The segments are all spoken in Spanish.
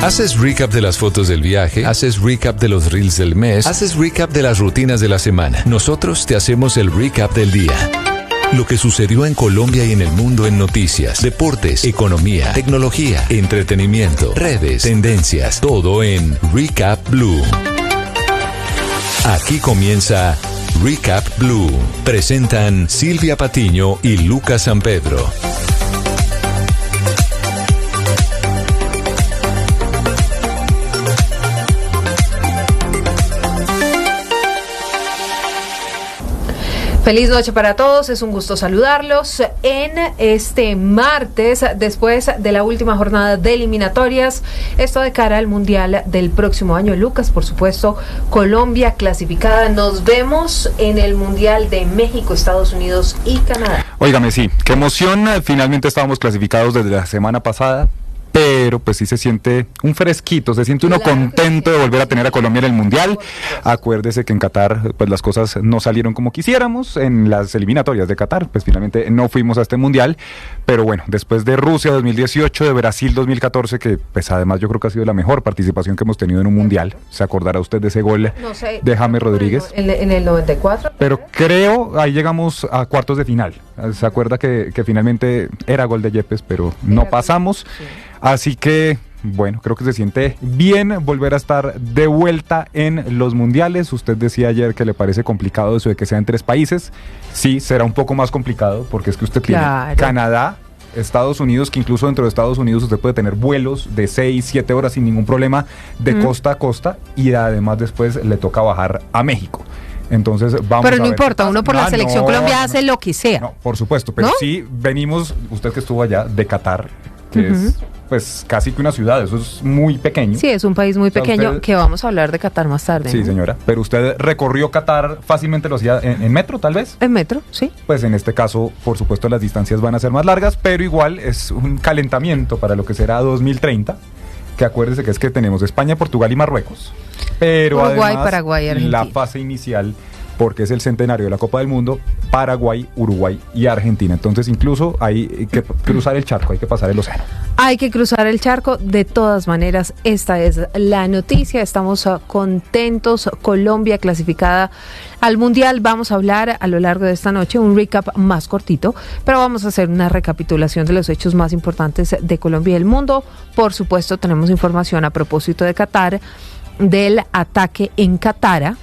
Haces recap de las fotos del viaje, haces recap de los reels del mes, haces recap de las rutinas de la semana. Nosotros te hacemos el recap del día. Lo que sucedió en Colombia y en el mundo en noticias, deportes, economía, tecnología, entretenimiento, redes, tendencias, todo en Recap Blue. Aquí comienza Recap Blue. Presentan Silvia Patiño y Lucas San Pedro. Feliz noche para todos, es un gusto saludarlos en este martes, después de la última jornada de eliminatorias, esto de cara al Mundial del próximo año. Lucas, por supuesto, Colombia clasificada, nos vemos en el Mundial de México, Estados Unidos y Canadá. Óigame, sí, qué emoción, finalmente estábamos clasificados desde la semana pasada, pero pues sí se siente un fresquito, se siente uno contento de volver a tener a Colombia en el Mundial. Acuérdese que en Qatar pues las cosas no salieron como quisiéramos en las eliminatorias de Qatar, pues finalmente no fuimos a este Mundial, pero bueno, después de Rusia 2018, de Brasil 2014, que pues además yo creo que ha sido la mejor participación que hemos tenido en un Mundial. ¿Se acordará usted de ese gol de James Rodríguez? En el 94. Pero creo, ahí llegamos a cuartos de final. ¿Se acuerda que finalmente era gol de Yepes, pero no pasamos? Sí. Así que, bueno, creo que se siente bien volver a estar de vuelta en los mundiales. Usted decía ayer que le parece complicado eso de que sea en 3 países. Sí, será un poco más complicado porque es que usted tiene Canadá, Estados Unidos, que incluso dentro de Estados Unidos usted puede tener vuelos de 6, 7 horas sin ningún problema de costa a costa, y además después le toca bajar a México. Entonces vamos. Pero no importa, uno por la selección Colombia hace lo que sea. No, por supuesto, pero sí venimos, usted que estuvo allá, de Qatar, que es pues casi que una ciudad, eso es muy pequeño. Sí, es un país muy pequeño, usted, que vamos a hablar de Qatar más tarde. Sí, ¿no? Señora, pero usted recorrió Qatar fácilmente, lo hacía en metro, tal vez. En metro, sí. Pues en este caso, por supuesto, las distancias van a ser más largas, pero igual es un calentamiento para lo que será 2030, que acuérdese que es que tenemos España, Portugal y Marruecos. Pero Uruguay, además, Paraguay, Argentina. La fase inicial, porque es el centenario de la Copa del Mundo, Paraguay, Uruguay y Argentina. Entonces incluso hay que cruzar el charco, hay que pasar el océano. Hay que cruzar el charco, de todas maneras, esta es la noticia, estamos contentos, Colombia clasificada al Mundial. Vamos a hablar a lo largo de esta noche, un recap más cortito, pero vamos a hacer una recapitulación de los hechos más importantes de Colombia y el mundo. Por supuesto, tenemos información a propósito de Qatar, del ataque en Qatar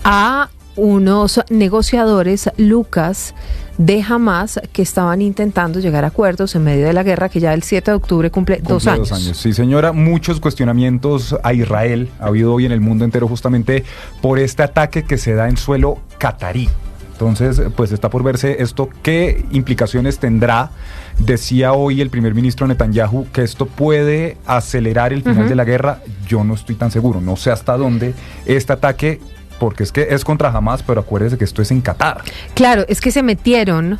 a unos negociadores, Lucas, de Hamas, que estaban intentando llegar a acuerdos en medio de la guerra, que ya el 7 de octubre cumple 2 años. 2 años, sí señora, muchos cuestionamientos a Israel ha habido hoy en el mundo entero justamente por este ataque que se da en suelo catarí. Entonces, pues está por verse esto, qué implicaciones tendrá. Decía hoy el primer ministro Netanyahu que esto puede acelerar el final de la guerra. Yo no estoy tan seguro, no sé hasta dónde este ataque, porque es que es contra Hamas, pero acuérdese que esto es en Qatar. Claro, es que se metieron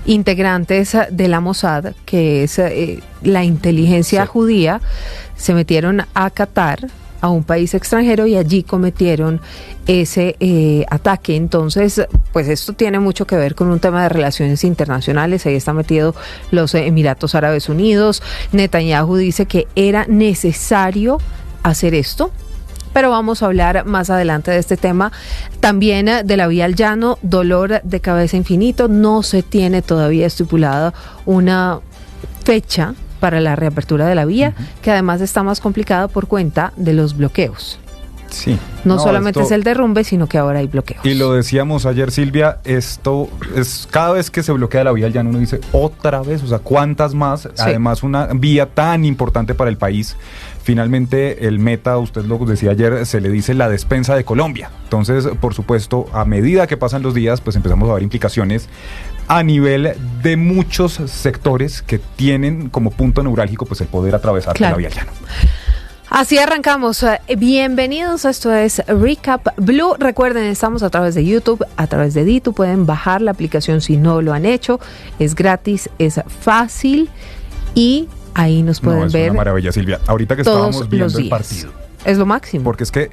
integrantes de la Mossad, que es la inteligencia judía, se metieron a Qatar, a un país extranjero, y allí cometieron ese ataque. Entonces, pues esto tiene mucho que ver con un tema de relaciones internacionales. Ahí está metido los Emiratos Árabes Unidos. Netanyahu dice que era necesario hacer esto, pero vamos a hablar más adelante de este tema. También de la vía al llano, dolor de cabeza infinito. No se tiene todavía estipulada una fecha para la reapertura de la vía, que además está más complicada por cuenta de los bloqueos. Sí. No solamente es el derrumbe, sino que ahora hay bloqueos. Y lo decíamos ayer, Silvia, esto es cada vez que se bloquea la vía al llano, uno dice otra vez, o sea, ¿cuántas más? Sí. Además, una vía tan importante para el país. Finalmente, el Meta, usted lo decía ayer, se le dice la despensa de Colombia. Entonces, por supuesto, a medida que pasan los días, pues empezamos a ver implicaciones a nivel de muchos sectores que tienen como punto neurálgico pues el poder atravesar la vía al llano. Así arrancamos. Bienvenidos, esto es Recap Blue. Recuerden, estamos a través de YouTube, a través de Ditu. Pueden bajar la aplicación si no lo han hecho. Es gratis, es fácil y ahí nos pueden ver. Es una maravilla, Silvia. Ahorita que estábamos viendo el partido. Es lo máximo. Porque es que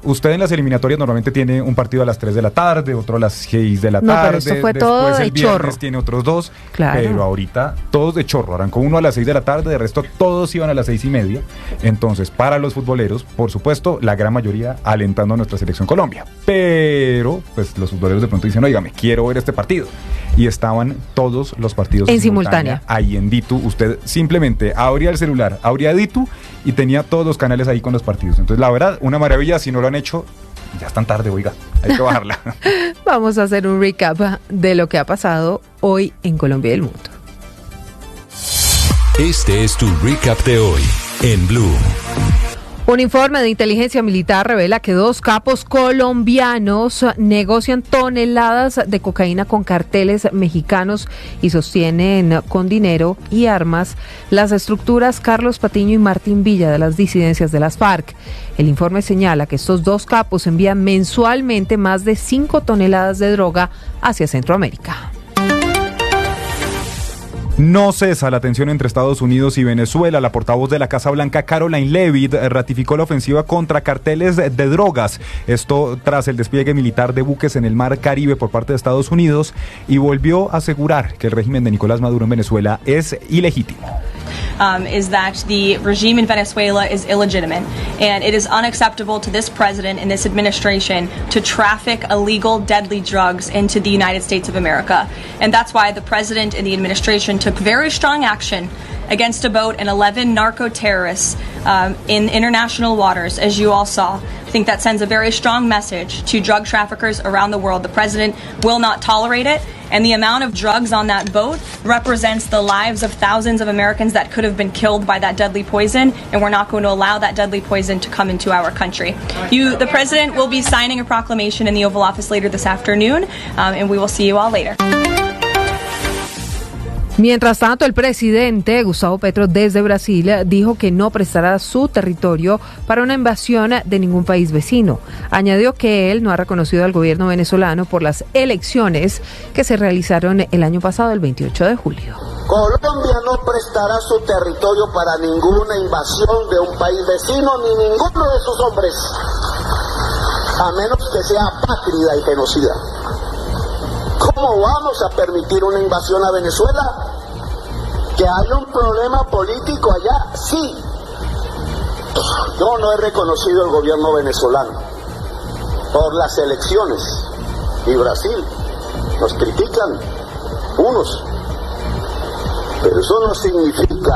usted en las eliminatorias normalmente tiene un partido a las 3 de la tarde, otro a las 6 de la tarde. Pero esto fue todo después de el viernes chorro. Tiene otros 2, claro. Pero ahorita todos de chorro. Arrancó uno a las 6 de la tarde, de resto todos iban a las 6:30. Entonces, para los futboleros, por supuesto, la gran mayoría alentando a nuestra selección Colombia. Pero, pues los futboleros de pronto dicen, oígame, quiero ver este partido. Y estaban todos los partidos en simultánea. Ahí en Ditu, usted simplemente abría el celular, abría Ditu y tenía todos los canales ahí con los partidos. Entonces, la verdad, una maravilla. Si no lo han hecho, ya es tan tarde, oiga, hay que bajarla. Vamos a hacer un recap de lo que ha pasado hoy en Colombia y el mundo. Este es tu recap de hoy en Blue. Un informe de inteligencia militar revela que 2 capos colombianos negocian toneladas de cocaína con carteles mexicanos y sostienen con dinero y armas las estructuras Carlos Patiño y Martín Villa de las disidencias de las FARC. El informe señala que estos 2 capos envían mensualmente más de 5 toneladas de droga hacia Centroamérica. No cesa la tensión entre Estados Unidos y Venezuela. La portavoz de la Casa Blanca, Caroline Leavitt, ratificó la ofensiva contra carteles de drogas. Esto tras el despliegue militar de buques en el Mar Caribe por parte de Estados Unidos y volvió a asegurar que el régimen de Nicolás Maduro en Venezuela es ilegítimo. Is that the regime in Venezuela is illegitimate, and it is unacceptable to this president and this administration to traffic illegal, deadly drugs into the United States of America. And that's why the president and the administration took very strong action against a boat and 11 narco-terrorists in international waters, as you all saw. I think that sends a very strong message to drug traffickers around the world. The president will not tolerate it, and the amount of drugs on that boat represents the lives of thousands of Americans that could have been killed by that deadly poison, and we're not going to allow that deadly poison to come into our country. The president will be signing a proclamation in the Oval Office later this afternoon, and we will see you all later. Mientras tanto, el presidente Gustavo Petro desde Brasil dijo que no prestará su territorio para una invasión de ningún país vecino. Añadió que él no ha reconocido al gobierno venezolano por las elecciones que se realizaron el año pasado, el 28 de julio. Colombia no prestará su territorio para ninguna invasión de un país vecino ni ninguno de sus hombres, a menos que sea apátrida y genocida. ¿Cómo vamos a permitir una invasión a Venezuela? ¿Que haya un problema político allá? Sí. Yo no he reconocido el gobierno venezolano por las elecciones. Y Brasil, nos critican unos. Pero eso no significa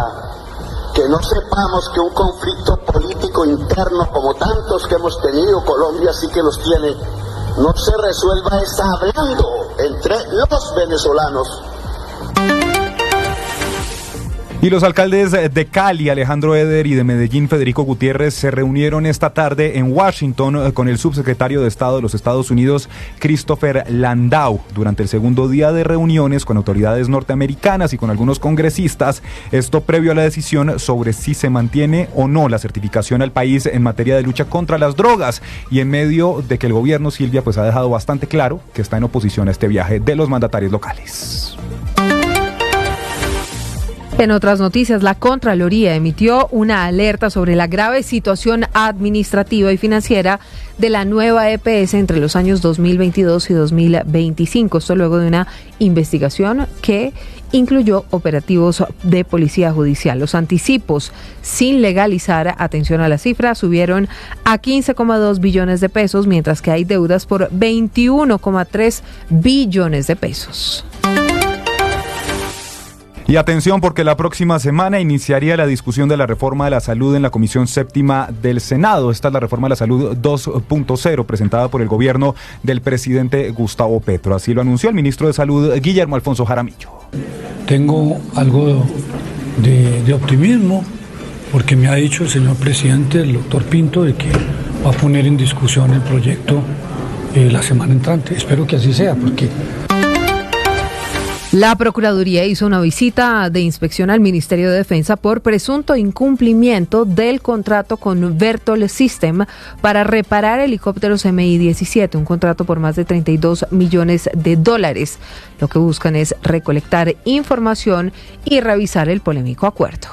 que no sepamos que un conflicto político interno como tantos que hemos tenido, Colombia sí que los tiene, no se resuelva es hablando entre los venezolanos. Y los alcaldes de Cali, Alejandro Eder, y de Medellín, Federico Gutiérrez, se reunieron esta tarde en Washington con el subsecretario de Estado de los Estados Unidos, Christopher Landau. Durante el segundo día de reuniones con autoridades norteamericanas y con algunos congresistas, esto previo a la decisión sobre si se mantiene o no la certificación al país en materia de lucha contra las drogas, y en medio de que el gobierno, Silvia, pues ha dejado bastante claro que está en oposición a este viaje de los mandatarios locales. En otras noticias, la Contraloría emitió una alerta sobre la grave situación administrativa y financiera de la nueva EPS entre los años 2022 y 2025. Esto luego de una investigación que incluyó operativos de policía judicial. Los anticipos sin legalizar, atención a la cifra, subieron a 15,2 billones de pesos, mientras que hay deudas por 21,3 billones de pesos. Y atención, porque la próxima semana iniciaría la discusión de la reforma de la salud en la Comisión Séptima del Senado. Esta es la reforma de la salud 2.0 presentada por el gobierno del presidente Gustavo Petro. Así lo anunció el ministro de Salud, Guillermo Alfonso Jaramillo. Tengo algo de optimismo porque me ha dicho el señor presidente, el doctor Pinto, de que va a poner en discusión el proyecto la semana entrante. Espero que así sea, porque... La Procuraduría hizo una visita de inspección al Ministerio de Defensa por presunto incumplimiento del contrato con Vertol System para reparar helicópteros Mi-17, un contrato por más de $32 millones. Lo que buscan es recolectar información y revisar el polémico acuerdo.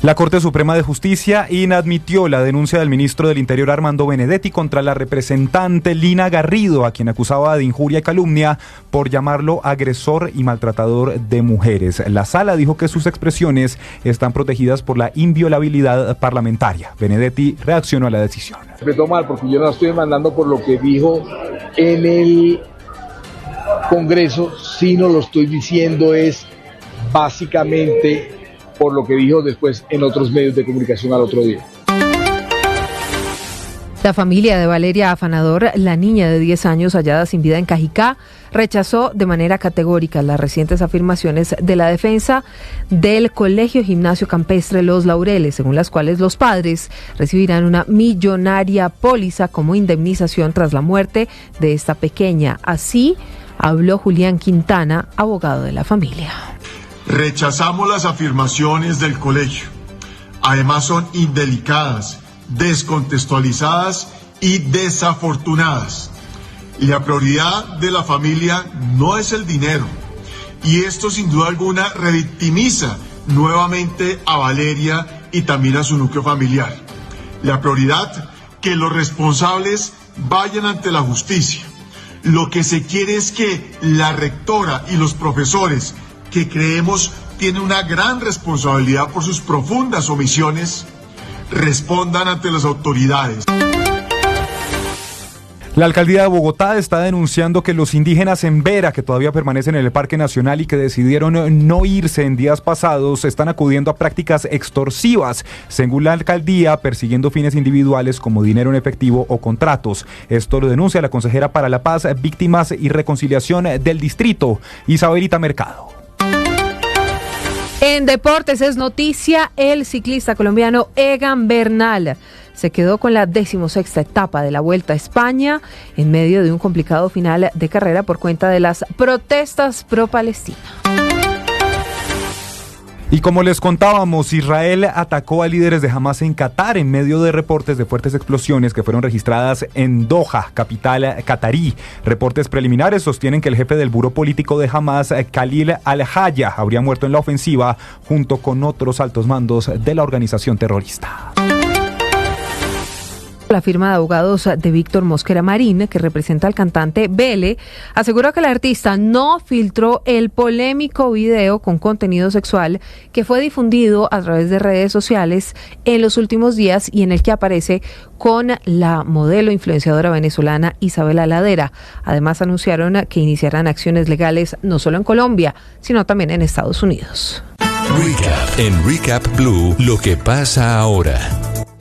La Corte Suprema de Justicia inadmitió la denuncia del ministro del Interior Armando Benedetti contra la representante Lina Garrido, a quien acusaba de injuria y calumnia por llamarlo agresor y maltratador de mujeres. La sala dijo que sus expresiones están protegidas por la inviolabilidad parlamentaria. Benedetti reaccionó a la decisión. Respeto mal porque yo no estoy demandando por lo que dijo en el Congreso, sino lo estoy diciendo es básicamente por lo que dijo después en otros medios de comunicación al otro día. La familia de Valeria Afanador, la niña de 10 años hallada sin vida en Cajicá, rechazó de manera categórica las recientes afirmaciones de la defensa del Colegio Gimnasio Campestre Los Laureles, según las cuales los padres recibirán una millonaria póliza como indemnización tras la muerte de esta pequeña. Así habló Julián Quintana, abogado de la familia. Rechazamos las afirmaciones del colegio. Además son indelicadas, descontextualizadas y desafortunadas. La prioridad de la familia no es el dinero, y esto sin duda alguna revictimiza nuevamente a Valeria y también a su núcleo familiar. La prioridad, que los responsables vayan ante la justicia. Lo que se quiere es que la rectora y los profesores, que creemos tienen una gran responsabilidad por sus profundas omisiones, respondan ante las autoridades. La alcaldía de Bogotá está denunciando que los indígenas en Vera, que todavía permanecen en el Parque Nacional y que decidieron no irse en días pasados, están acudiendo a prácticas extorsivas, según la alcaldía, persiguiendo fines individuales como dinero en efectivo o contratos. Esto lo denuncia la consejera para la Paz, Víctimas y Reconciliación del Distrito, Isabelita Mercado. En deportes es noticia, el ciclista colombiano Egan Bernal se quedó con la 16ª etapa de la Vuelta a España en medio de un complicado final de carrera por cuenta de las protestas pro-Palestina. Y como les contábamos, Israel atacó a líderes de Hamas en Qatar en medio de reportes de fuertes explosiones que fueron registradas en Doha, capital catarí. Reportes preliminares sostienen que el jefe del buró político de Hamas, Khalil al-Haya, habría muerto en la ofensiva junto con otros altos mandos de la organización terrorista. La firma de abogados de Víctor Mosquera Marín, que representa al cantante Bele, aseguró que el artista no filtró el polémico video con contenido sexual que fue difundido a través de redes sociales en los últimos días y en el que aparece con la modelo influenciadora venezolana Isabela Ladera. Además, anunciaron que iniciarán acciones legales no solo en Colombia, sino también en Estados Unidos. Recap. En Recap Blue, lo que pasa ahora.